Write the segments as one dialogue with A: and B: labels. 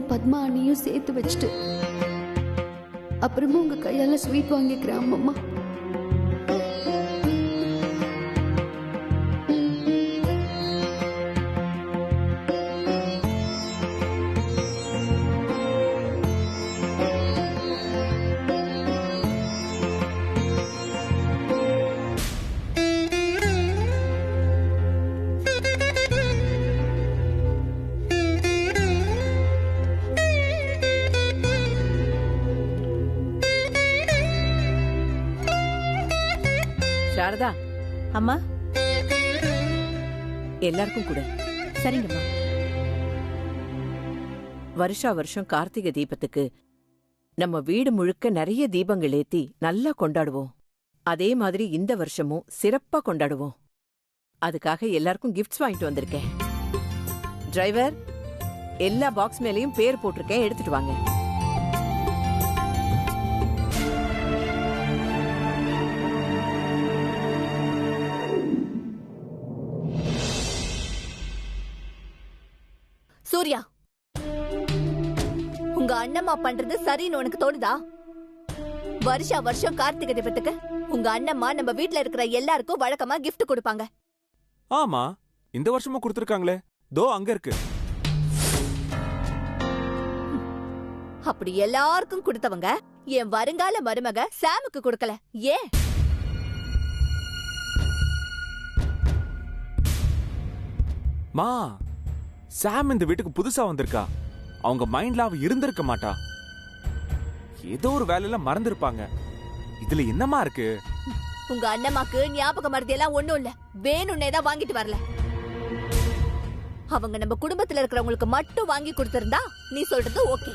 A: டிரைவரையும் பத்மா அண்ணியும் சேர்த்து வச்சுட்டு அப்புறமா உங்க கையால ஸ்வீட் வாங்கிக்கிறேன் அம்மம்மா.
B: சாரதா,
C: அம்மா
B: எல்லாருக்கும் கூட.
C: சரிங்கம்மா.
B: வருஷா வருஷம் கார்த்திகை தீபத்துக்கு நம்ம வீடு முழுக்க நிறைய தீபங்கள் ஏத்தி நல்லா கொண்டாடுவோம். அதே மாதிரி இந்த வருஷமும் சிறப்பா கொண்டாடுவோம். அதுக்காக எல்லாருக்கும் கிஃப்ட்ஸ் வாங்கிட்டு வந்திருக்கேன். டிரைவர், எல்லா பாக்ஸ் மேலயும் பேர் போட்டிருக்கேன், எடுத்துட்டு வாங்க.
C: சூர்யா, உங்க அண்ணம்மா பண்றது சரின்னு உனக்கு தோணுதா? வருஷா வருஷம் கார்த்திகை தீபத்துக்கு உங்க அண்ணம்மா நம்ம வீட்ல இருக்கிற எல்லாருக்கும் வழக்கமா gift கொடுப்பாங்க.
D: ஆமா, இந்த வருஷமும் கொடுத்திருக்காங்களே, தோ அங்க இருக்கு.
C: அப்படி எல்லாருக்கும் கொடுத்தவங்க என் வருங்கால மருமக சாமுக்கு கொடுக்கல. ஏன்?
D: மா, சாம் இந்த வீட்டுக்கு புதுசா வந்திருக்கா. அவங்க மைண்ட்ல அவ இருந்திருக்க மாட்டா. ஏதோ ஒரு வேலையில மறந்துருப்பாங்க. இதுல என்னமா இருக்கு?
C: உங்க அண்ணம்மாக்கு ஞாபக மறதி எல்லாம் ஒண்ணும் இல்ல, வேணும்னே தான் வாங்கிட்டு வரல. அவங்க நம்ம குடும்பத்துல இருக்கிறவங்களுக்கு மட்டும் வாங்கி கொடுத்திருந்தா நீ சொல்றது ஓகே.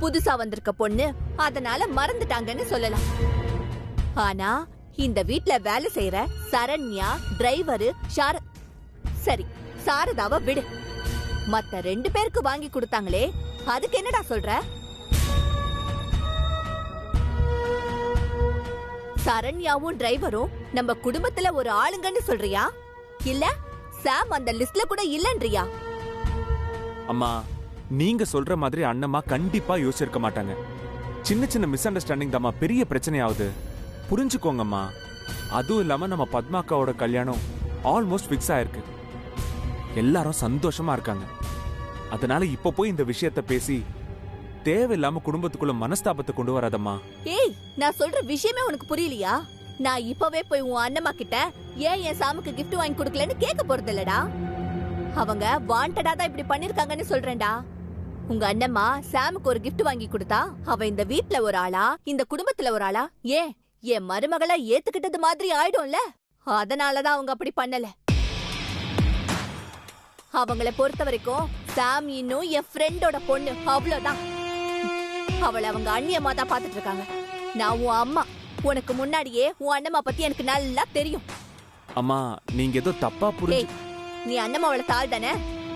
C: புதுசா வந்திருக்க பொண்ணு அதனால மறந்துட்டாங்கன்னு சொல்லலாம். ஆனா இந்த வீட்ல வேலை செய்யற சரண்யா, டிரைவரு, சரி சாரதாவ விடு. மத்த 2 பேருக்கு வாங்கி கொடுத்தாங்களே, அதுக்கு என்னடா சொல்ற? சரண்யாவும் டிரைவரும் நம்ம குடும்பத்துல ஒரு ஆளுங்கன்னு சொல்றியா? இல்ல சாம் அந்த லிஸ்ட்ல கூட இல்லன்றியா?
D: அம்மா, நீங்க சொல்ற மாதிரி அண்ணம்மா கண்டிப்பா யோசிச்சிருக்க மாட்டாங்க. சின்ன சின்ன மிஸ் அண்டர்ஸ்டாண்டிங் தாமா பெரிய பிரச்சனையாவது. புரிஞ்சுக்கோங்கம்மா. அதுவும் இல்லாம நம்ம பத்மாக்காவோட கல்யாணம் ஆல்மோஸ்ட் ஃபிக்ஸ் ஆயிருக்கு. எல்லாரும் சந்தோஷமா இருக்காங்க. அதனால இப்ப போய் இந்த விஷயத்த பேசி தேவையில்லாம குடும்பத்துக்குள்ள மனஸ்தாபத்தை கொண்டு வராதம்மா.
C: ஏய், நான் சொல்ற விஷயமே உனக்கு புரியலையா? நான் இப்பவே போய் உன் அண்ணம்மா கிட்ட ஏன் என் சாமுக்கு gift வாங்கி கொடுக்கலன்னு கேட்க போறது இல்லடா. அவங்க வாண்டடா தான் இப்படி பண்ணிருக்காங்கன்னு சொல்றேன்டா. உங்க அண்ணம்மா சாமுக்கு ஒரு gift வாங்கி கொடுத்தா அவ இந்த வீட்ல ஒரு ஆளா, இந்த குடும்பத்துல ஒரு ஆளா, ஏன் என் மருமகளை ஏத்துக்கிட்டது மாதிரி ஆயிடும்ல. அதனாலதான் அவங்க அப்படி பண்ணல. அவங்கள பொறுத்த வரைக்கும் சாம் இன்னும் என் ஃப்ரெண்டோட பொண்ணு, அவ்வளவுதான். அவளை அவங்க அண்ணியம்மா தான் பாத்துட்டு இருக்காங்க. நான் உன் அம்மா. உனக்கு முன்னாடியே உன் அண்ணம்மா பத்தி எனக்கு நல்லா தெரியும்.
D: அம்மா, நீங்க ஏதோ தப்பா புரிஞ்சு.
C: நீ அண்ணம்மாவோட தாள் தானே.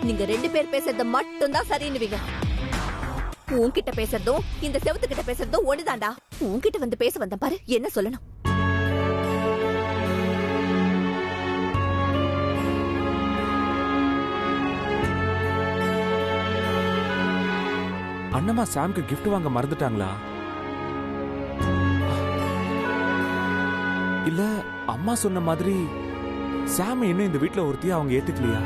C: நீங்க 2 பேர் பேசுறது மட்டும் தான் சரின்னுவீங்க. உன்கிட்ட பேசுறதும் இந்த செவத்துக்கிட்ட பேசுறதும் ஒண்ணுதான்டா. உன்கிட்ட வந்து பேச வந்த பாரு, என்ன சொல்லணும்?
D: அண்ணம்மா சாம்க்கு gift வாங்க மறந்துட்டாங்களா? இல்ல அம்மா சொன்ன மாதிரி சாம் இன்னும் இந்த வீட்ல ஒருத்தியா அவங்க ஏத்துக்கலையா?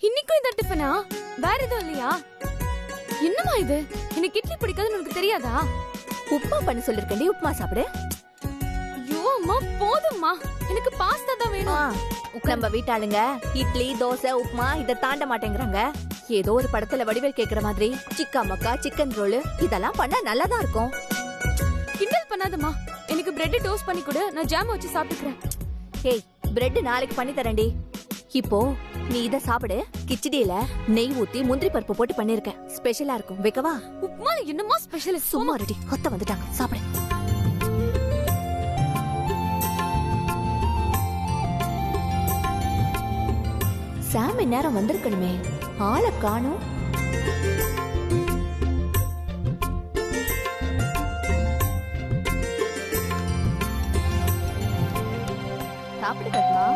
A: இன்னைக்கும் இந்த டிஃபனா? வேற எதுவும் இல்லையா? என்னமா இது? எனக்கு இட்லி பிடிக்காதுன்னு உனக்கு தெரியாதா?
C: உப்புமா பண்ண சொல்லிருக்கேன், உப்புமா சாப்பிடு.
A: ஐயோ அம்மா, போதும்மா, எனக்கு பாஸ்தா தான் வேணும்.
C: நம்ம வீட்டாளுங்க இட்லி, தோசை, உப்புமா இத தாண்ட மாட்டேங்கிறாங்க. ஏதோ ஒரு படத்துல வடிவேல் கேக்குற மாதிரி சிக்கா மக்கா, சிக்கன் ரோல் இதெல்லாம் பண்ணா நல்லாதான் இருக்கும்.
A: கிண்டல் பண்ணாதம்மா. எனக்கு பிரெட் டோஸ்ட் பண்ணி கொடு, நான் ஜாம் வச்சு சாப்பிட்டுக்கிறேன்.
C: ஏய், பிரெட் நாளைக்கு பண்ணி தரேன்டி. இப்போ நீ இத சாப்பிடு. கிச்சடியில நெய் ஊத்தி முந்திரி பருப்பு போட்டு பண்ணிருக்கேன், ஸ்பெஷலா இருக்கும். வைக்கவா?
A: உப்புமா என்னமா ஸ்பெஷல்?
C: சும்மா ரெடி. கொத்த வந்துட்டாங்க, சாப்பிடு. சாம் நேரம் வந்திருக்கணுமே, ஆளை காணோம். சாப்பிடு பத்மா.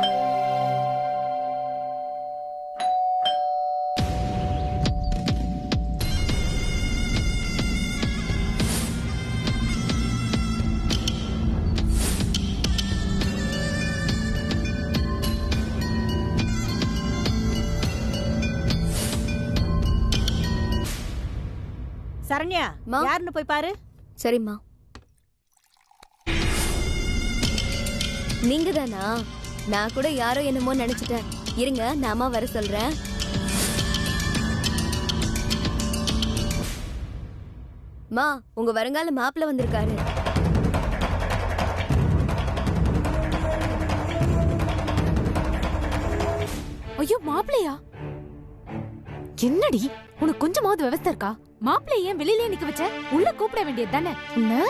E: சரண்யா,
C: மா.
E: யாருன்னு போய் பாரு.
C: சரிம்மா. நீங்க தானா? நான் கூட யாரோ என்னமோ நினைச்சிட்டேன். இருங்க, நான் அம்மா வர சொல்றேன். மா, உங்க வருங்கால மாப்பிள்ள வந்திருக்காரு.
A: ஐயோ மாப்பிளையா? என்னடி உனக்கு கொஞ்சமாவது விவசாய இருக்கா? மாப்பிள்ளை ஏன் வெளியிலே நிக்க வச்ச? உள்ள கூப்பிட வேண்டியது தானே உன்ன?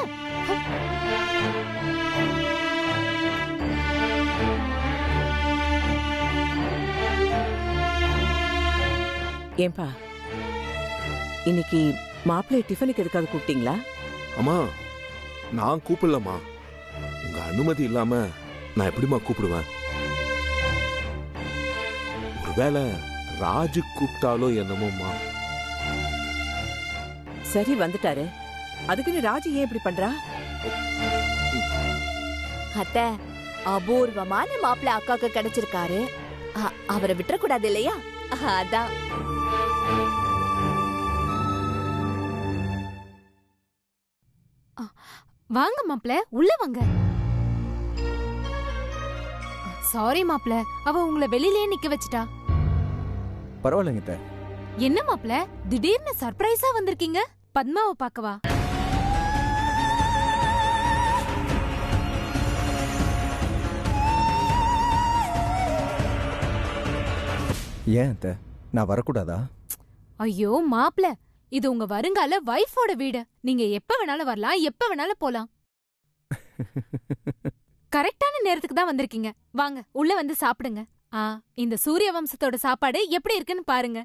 B: ஏன்பா இன்னைக்கு மாப்பிள்ளை டிஃபனுக்கு எதுக்காவது கூப்பிட்டீங்களா?
F: அம்மா, நான் கூப்பிடலம்மா. உங்க அனுமதி இல்லாம நான் எப்படிமா கூப்பிடுவேன்? ஒருவேளை ராஜு கூப்பிட்டாலோ என்னமோம்மா.
B: சரி வந்துட்டாரு, அதுக்குன்னு ராஜு ஏன் இப்படி பண்றா?
C: அத்தை, அபூர்வமான மாப்பிள்ள அக்காக்கு கிடைச்சிருக்காரு. அவரை விட்டுறக்கூடாது இல்லையா? அதான்.
A: வாங்க மாப்பிள்ள, உள்ள வாங்க. சாரி மாப்பிள்ள, அவ உங்களை வெளியிலே நிக்க வச்சிட்டா.
G: பரவாயில்லைங்க.
A: என்ன மாப்பிள்ள திடீர்னு சர்ப்ரைஸா வந்திருக்கீங்க? பத்மாவை பார்க்கவா?
G: ஏன் நான் வரக்கூடாதா?
A: ஐயோ மாப்பிள்ள, இது உங்க வருங்கால வைஃபோட வீடு. நீங்க எப்ப வேணாலும் வரலாம், எப்ப வேணாலும் போலாம். கரெக்டான நேரத்துக்கு தான் வந்திருக்கீங்க. வாங்க உள்ள வந்து சாப்பிடுங்க. இந்த சூரிய வம்சத்தோட சாப்பாடு எப்படி இருக்குன்னு பாருங்க.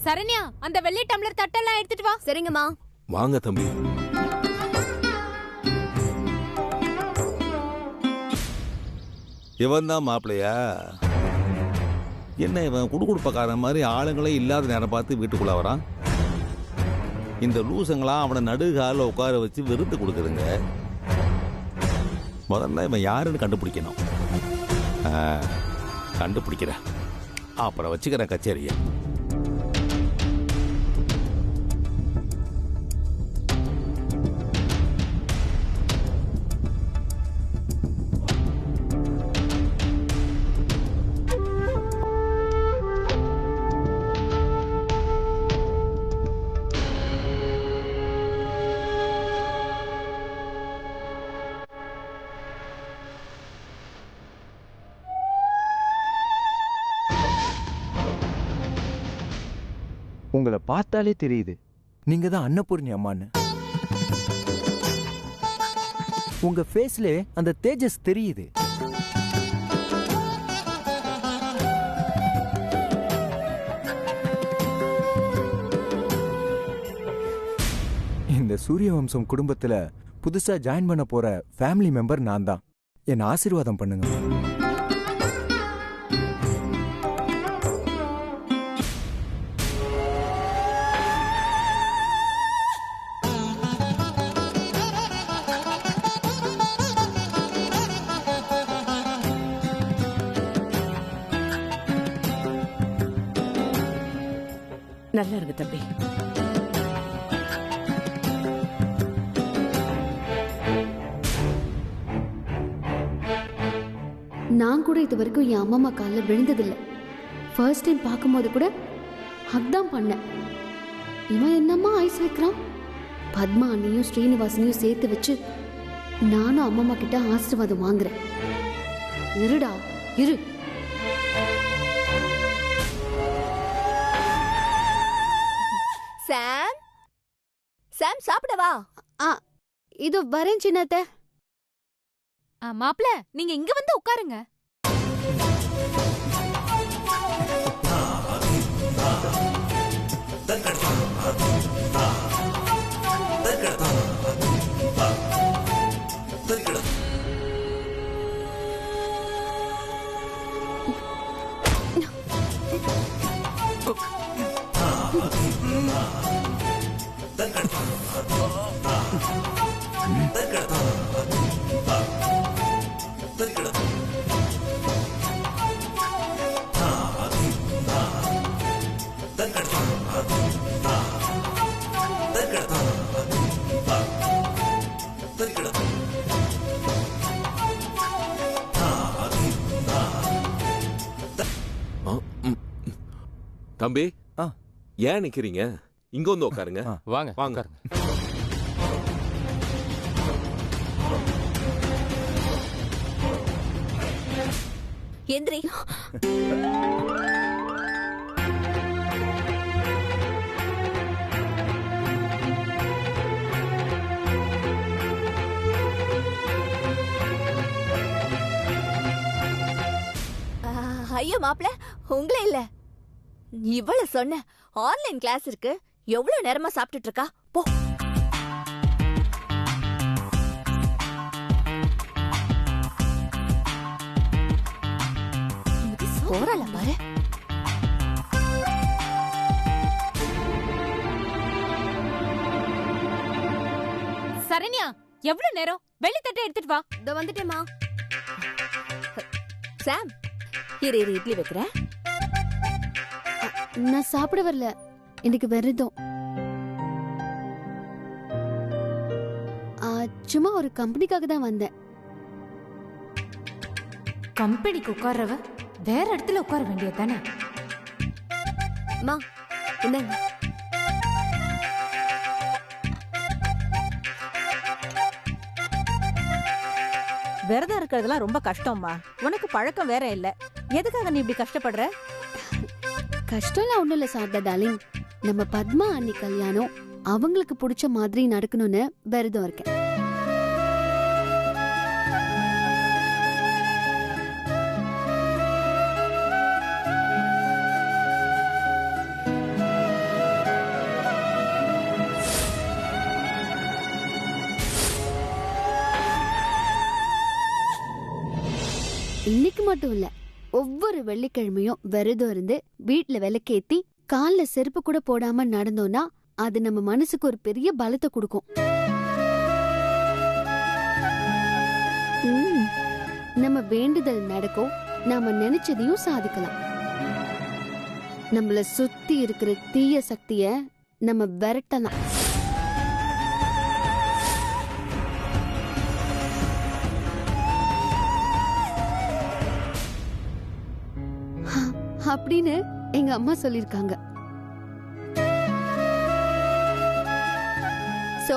A: சரண்யா, அந்த வெள்ளை டம்ளர் தட்டெல்லாம் எடுத்துட்டு வா.
C: சரிங்கம்மா.
F: வாங்க தம்பி.
H: இவன் தான் மாப்பிள்ளையா? என்ன இவன் குடுகுடுப்பக்காரன் மாதிரி ஆளுங்களே இல்லாத நேரம் பார்த்து வீட்டுக்குள்ள வரான்? இந்த லூசங்களாம் அவனை நடுகால உட்கார வச்சு விருந்து கொடுக்குதுங்க. முதல்ல இவன் யாருன்னு கண்டுபிடிக்கணும். கண்டுபிடிக்கிறேன், அப்புறம் வச்சுக்கிறேன் கச்சேரியை.
G: உங்களை பார்த்தாலே தெரியுது நீங்க தான் அன்னபூர்ணி அம்மான்னு. உங்க ஃபேஸ்ல அந்த தேஜஸ் தெரியுது. இந்த சூரிய வம்சம் குடும்பத்துல புதுசா ஜாயின் பண்ண போற ஃபேமிலி மெம்பர் நான் தான். என்ன ஆசீர்வாதம் பண்ணுங்க.
B: நல்லா இருக்கு தம்பி.
I: நான் கூட இது வரைக்கும் என் அம்மா காலில் விழுந்ததில்லை. ஃபர்ஸ்ட் டைம் பார்க்கும்போது கூட அதான் பண்ணேன். இவன் என்னம்மா ஐஸ் வைக்கிறான்? பத்மா அண்ணியும் ஸ்ரீனிவாசனையும் சேர்த்து வச்சு நானும் அம்மம்மா கிட்ட ஆசீர்வாதம் வாங்குறேன். இருடா இரு.
C: சாம், சாம் சாப்பிடவா?
I: இது வரேன் சின்னத்தை.
A: மாப்ள நீங்க இங்க வந்து உட்காருங்க.
F: தம்பி,
G: ஆ.
F: ஏன் நிக்கிறீங்க? இங்க வந்து உட்காருங்க.
E: வாங்க
F: வாங்க.
E: உட்காருங்க.
C: எந்திரி. ஐயோ மாப்ள, உங்களே இல்ல. இவ்வளவு சொன்ன ஆன்லைன் கிளாஸ் இருக்கு. எவ்வளவு நேரமா சாப்பிட்டுட்டு இருக்கா? போ. போறல பாரு.
A: சரண்யா, எவ்வளவு நேரம்? வெள்ளித்தட்டை எடுத்துட்டு வா.
C: இதோ வந்துட்டேமா. சாம், இரு இட்லி வைக்கிறேன்.
I: நான் சாப்பிட வரல, எனக்கு விரதம். சும்மா ஒரு கம்பெனிக்காக தான் வந்தேன்.
A: கம்பெனிக்கு உட்கார்றவ வேற இடத்துல உட்கார வேண்டியது தானே?
C: மா, இந்தாங்க.
J: விரதம் இருக்கிறதுலாம் ரொம்ப கஷ்டம்மா. உனக்கு பழக்கம் வேற இல்ல. எதுக்காக நீ இப்படி கஷ்டப்படுற?
I: கஷ்டம்லாம் ஒண்ணும் இல்ல சாரதா டார்லிங். நம்ம பத்மா அண்ணி கல்யாணம் அவங்களுக்கு பிடிச்ச மாதிரி நடக்கணும்னு விரதம் இருக்கேன். இன்னைக்கு மட்டும் இல்ல, ஒவ்வொரு வெள்ளிக்கிழமையும் விரதம் இருந்து வீட்டுல விளக்கேத்தி கால்ல செருப்பு கூட போடாம நடந்தோம்னா அது நம்ம மனசுக்கு ஒரு பெரிய பலத்தை கொடுக்கும். நம்ம வேண்டுதல் நடக்கும், நாம நினைச்சதையும் சாதிக்கலாம். நம்மள சுத்தி இருக்கிற தீய சக்திய நம்ம விரட்டலாம். அப்படின்னு எங்க அம்மா சொல்லிருக்காங்க. சோ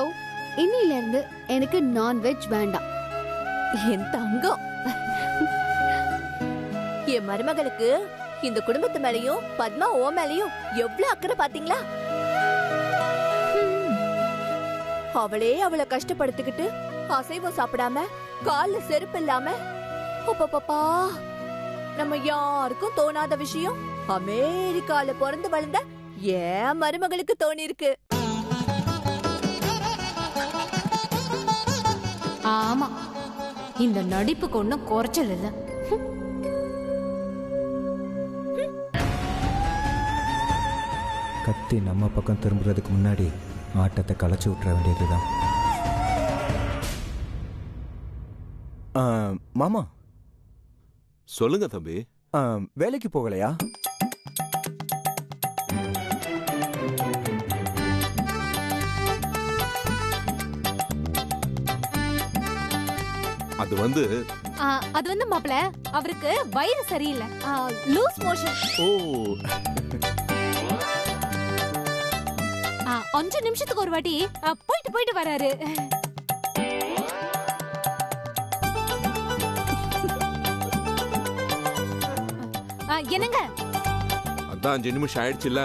I: இன்னில இருந்து எனக்கு நான்வெஜ் வேண்டாம்.
C: என் தங்கம், என் மருமகளுக்கு இந்த குடும்பத்து மேலயும் பத்மா ஓ மேலயும் எவ்வளவு அக்கறை பாத்தீங்களா? அவளே அவளை கஷ்டப்படுத்திக்கிட்டு அசைவம் சாப்பிடாம கால்ல செருப்பு இல்லாம, அப்பப்பா, நம்ம யாருக்கும் தோணாத விஷயம் அமெரிக்கால பிறந்து வளர்ந்த ஏன் மருமகளுக்கு தோணி இருக்கு.
A: ஆமா, இந்த நடிப்புக்கு ஒன்னும் குறைச்சல் இல்ல.
G: கத்தி நம்ம பக்கம் திரும்புறதுக்கு முன்னாடி ஆட்டத்தை களைச்சு விட்டுற வேண்டியதுதான். மாமா,
F: சொல்லுங்க தம்பி.
G: வேலைக்கு போகலையா?
F: அது வந்து
A: மாப்பிள, அவருக்கு வயிறு சரியில்லை, லூஸ் மோஷன்.
F: ஓ,
A: 5 நிமிஷத்துக்கு ஒரு வாட்டி போயிட்டு போயிட்டு வராரு. என்னங்க?
F: அதான் 5 நிமிஷம் ஆயிடுச்சுல்ல.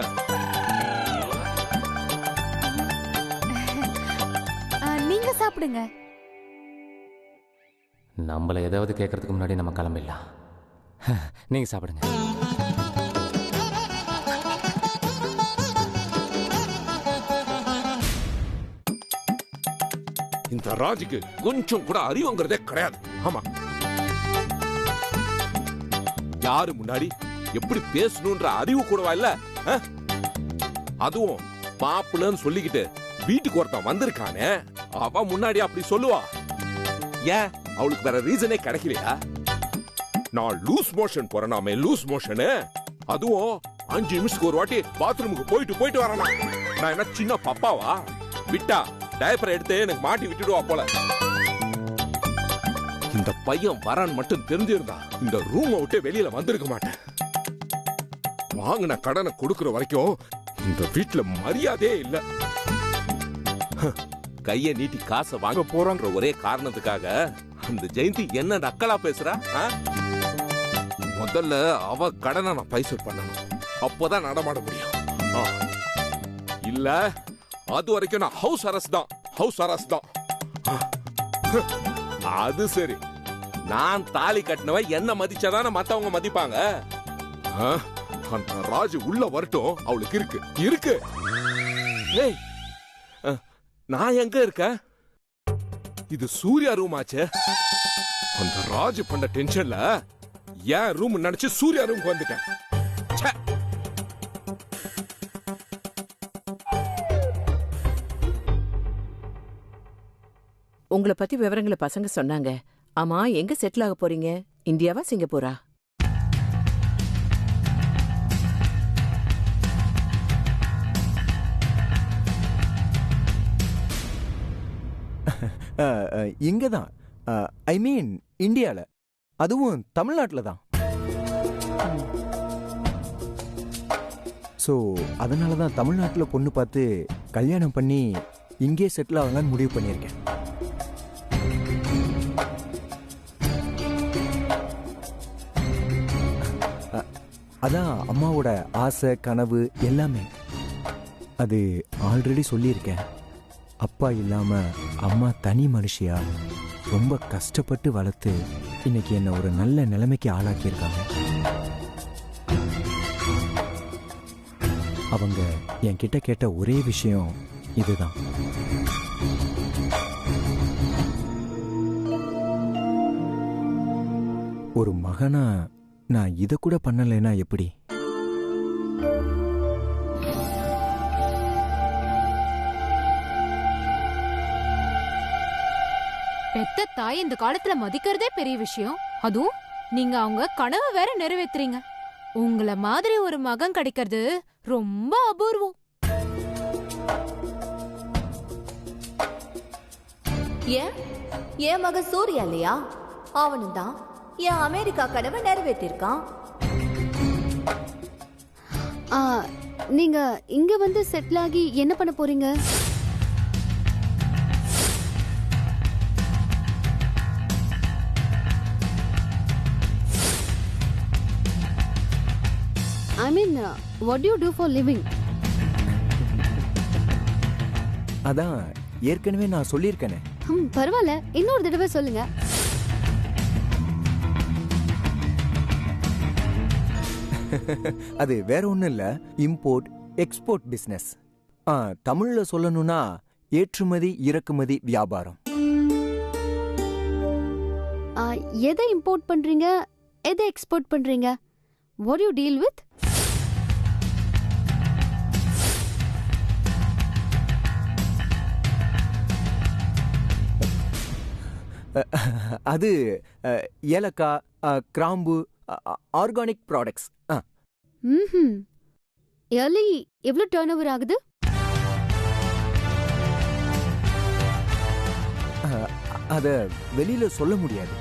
A: சாப்பிடுங்க.
E: நம்மள ஏதாவது கேட்கறதுக்கு முன்னாடி நம்ம கிளம்பிடலாம். நீங்க சாப்பிடுங்க.
F: இந்த ராஜுக்கு கொஞ்சம் கூட அறிவுங்கிறதே கிடையாது. ஆமா, யாரு முன்னாடி எப்படி பேசணும்ன்ற அறிவு கூடவா இல்ல? அதுவும் மாப்பிள்ளன்னு சொல்லிக்கிட்டு வீட்டுக்கு ஒருத்தன் வந்திருக்கானே, அவ முன்னாடி அப்படி சொல்லுவா? ஏன் அவளுக்கு வேற ரீசனே கிடைக்கலையா? நான் லூஸ் மோஷன் போறேனாமே, லூஸ் மோஷனு, அதுவும் 5 நிமிஷத்துக்கு ஒரு வாட்டி பாத்ரூமுக்கு போயிட்டு வரேனா? நான் என்ன சின்ன பப்பாவா? விட்டா டயப்பரை எடுத்து எனக்கு மாட்டி விட்டுடுவா போல. இந்த பையன் வரான்னு மட்டும் தெரிஞ்சிருந்தா இந்த ரூமை விட்டு வெளியில வந்திருக்க மாட்டேன். வாங்கின கடனை கொடுக்கிற வரைக்கும் இந்த வீட்டுல மரியாதையே இல்ல. கைய நீட்டி காசை வாங்க போறான்ற ஒரே காரணத்துக்காக அந்த ஜெயந்தி என்ன நக்கலா பேசுறா? முதல்ல அவ கடனை நான் பைசல் பண்ணணும், அப்பதான் நடமாட முடியும். இல்ல அது வரைக்கும் நான் ஹவுஸ் அரெஸ்ட் தான், ஹவுஸ் அரெஸ்ட் தான். அது சரி, நான் தாலி கட்டினவன் என்ன மதிச்சாதானே மத்தவங்க மதிப்பாங்க. அந்த ராஜு உள்ள வரட்டும், அவளுக்கு இருக்கு. ஏய், நான் எங்க இருக்கேன்? இது சூர்யா ரூம் ஆச்சு. அந்த ராஜு பண்ண டென்ஷன்ல ஏன் ரூம் நினைச்சு சூர்யா ரூமுக்கு வந்துட்டேன்.
B: உங்களை பத்தி விவரங்களை பசங்க சொன்னாங்க. ஆமா, எங்க செட்டில் ஆக போறீங்க? இந்தியாவா, சிங்கப்பூரா?
G: இங்கதான், ஐ மீன் இந்தியால, அதுவும் தமிழ்நாட்டில் தான். ஸோ அதனால தான் தமிழ்நாட்டில் பொண்ணு பார்த்து கல்யாணம் பண்ணி இங்கே செட்டில் ஆகலான்னு முடிவு பண்ணியிருக்கேன். அதான் அம்மாவோட ஆசை, கனவு எல்லாமே. அது ஆல்ரெடி சொல்லியிருக்கேன். அப்பா இல்லாம அம்மா தனி மனுஷியா ரொம்ப கஷ்டப்பட்டு வளர்த்து இன்னைக்கு என்ன ஒரு நல்ல நிலைமைக்கு ஆளாக்கியிருக்காங்க. அவங்க என்கிட்ட கேட்ட ஒரே விஷயம் இதுதான். ஒரு மகனா நான் இத கூட பண்ணலைன்னா எப்படி?
A: பெத்த தாய் இந்த காலத்துல மதிக்கிறதே பெரிய விஷயம். அதுவும் நீங்க அவங்க கனவு வேற நிறைவேத்துறீங்க. உங்களை மாதிரி ஒரு மகன் கிடைக்கிறது ரொம்ப அபூர்வம்.
C: என் மகன் சூர்யா இல்லையா? அவனும் தான் என் அமெரிக்கா கனவை நிறைவேற்றிருக்கான்.
I: நீங்க இங்க வந்து செட்டில் ஆகி என்ன பண்ண போறீங்க? I mean, what do you do for living?
G: அதான் ஏற்கனவே நான் சொல்லியிருக்கேனே.
I: பரவாயில்ல, இன்னொரு தடவை சொல்லுங்க.
G: அது வேற ஒண்ணும் இல்ல, இம்போர்ட் எக்ஸ்போர்ட் பிசினஸ். தமிழ்ல சொல்லணும்னா ஏற்றுமதி இறக்குமதி வியாபாரம்.
I: எதை இம்போர்ட் பண்றீங்க, எதை எக்ஸ்போர்ட் பண்றீங்க? What do you deal with?
G: அது ஏலக்காய், கிராம்பு, ஆர்கானிக் ப்ராடக்ட்ஸ்.
I: இயர்லி எவ்வளவு டர்ன் ஓவர் ஆகுது?
G: அத வெளியில சொல்ல முடியாது.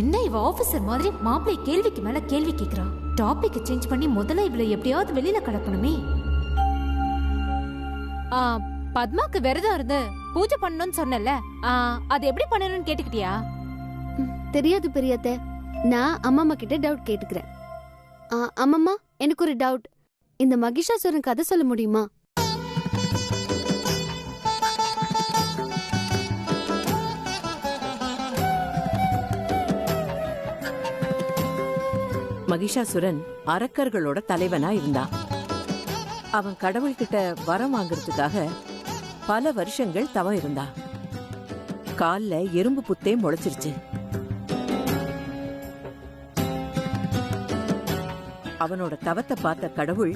A: என்ன இவ ஆபீசர் மாதிரி மாப்பிள்ளை கேள்விக்கு மேல கேள்வி கேக்குறா? டாபிக் சேஞ்ச் பண்ணி முதல்ல இவளை எப்படியாவது வெளியில கடப்பணுமே. பத்மாக்கு விரதம் இருந்து பூஜை பண்ணணும்னு சொன்னல, அது எப்படி பண்ணணும்னு கேட்டுக்கிட்டியா?
I: தெரியாது பெரியத்த, நான் அம்மா கிட்ட டவுட் கேட்டுக்கிறேன். அம்மம்மா, எனக்கு ஒரு டவுட். இந்த மகிஷாசுரன் கதை சொல்ல முடியுமா?
B: மகிஷாசுரன் அரக்கர்களோட தலைவனா இருந்தான். அவன் கடவுள்கிட்ட வரம் வாங்கறதுக்காக பல வருஷங்கள் தவம் இருந்தான். கால்ல எறும்பு புத்தே முளைச்சிருச்சு. அவனோட தவத்தை பார்த்த கடவுள்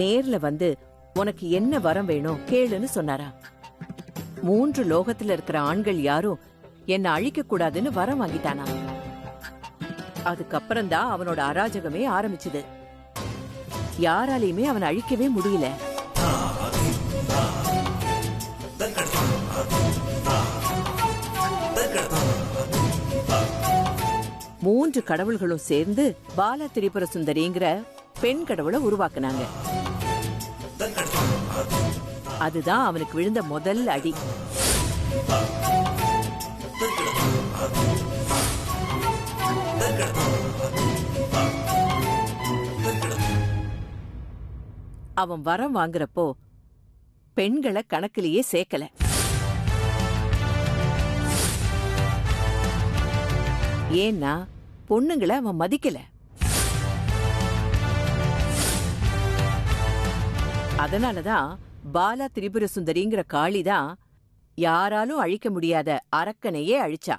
B: நேர்ல வந்து உனக்கு என்ன வரம் வேணும் கேளுன்னு சொன்னாரா. 3 லோகத்துல இருக்கிற ஆண்கள் யாரும் என்ன அழிக்க கூடாதுன்னு வரம் வாங்கிட்டானா. அதுக்கப்புறம்தான் அவனோட அராஜகமே ஆரம்பிச்சது. யாராலையுமே அவனை அழிக்கவே முடியல. மூன்று கடவுள்களும் சேர்ந்து பால திரிபுர சுந்தரிங்கிற பெண் கடவுளை உருவாக்குனாங்க. அதுதான் அவனுக்கு விழுந்த முதல் அடி. அவன் வரம் வாங்குறப்போ பெண்களை கணக்கிலேயே சேர்க்கல. ஏன்னா பொண்ணுங்களை அவன் மதிக்கல. அதனாலதான் பாலா திரிபுர சுந்தரிங்கிற காளிதான் யாராலும் அழிக்க முடியாத அரக்கனையே அழிச்சா.